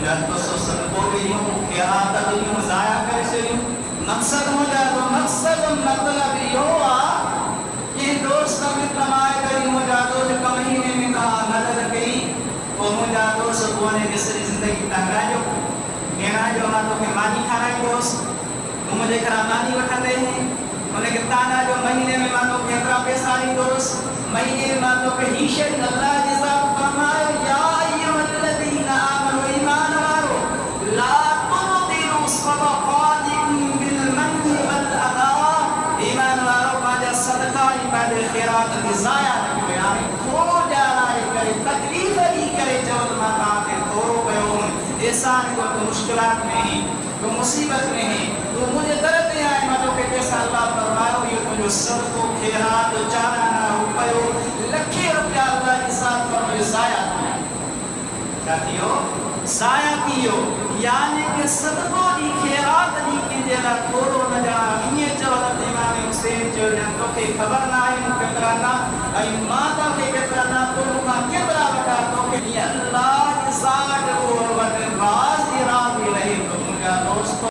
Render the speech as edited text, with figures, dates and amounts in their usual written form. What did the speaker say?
تو صدقو دیوں خیرات دیوں ضائع کر سیوں مقصد ہو جا تو مقصد مطلب یہ کہ دوست میں کمائے کری ہو جا تو جو مہینے میں کہا مدد کری وہ ہو جا تو سبونے مصری زندگی تنگا جو میرا جو ہاں تو کہ مانی کھانا ہے دوست وہ مجھے کرا مانی اٹھاتے ہیں انہیں کہ تانا جو مہینے میں مانو کہ اترا پیسانی دوست مہینے میں مانو کہ ہیشن اللہ جیسا فرمائے یا ایوہ الذین آمنوا ایمان وارو لا تبطلوا صدقاتکم بالمن والعطا ایمان وارو پاجا صدقہ پاجا خیرات کی ضائع نہ کرے تھوڑو جانا کرے تکلیف ہی کرے جب ماتا کے تھوڑو بیون احسان کو مشکلات میں ہی تو مصیبت میں ہی تو مجھے درد نہیں آئے مجھو کہ جیسا اللہ فرماؤ یہ تجھو صدق و خیرات و چارانا روپیو لکھی روپیہ اللہ کے ساتھ فرمائے ضائع کیا کیو ضائع کیو یعنی کہ صدق و خیرات دی کی جیلا تھوڑو نہ جانا یہ جو حضرت امام حسین جو جن تو کہ خبر نہ آئی مکترانا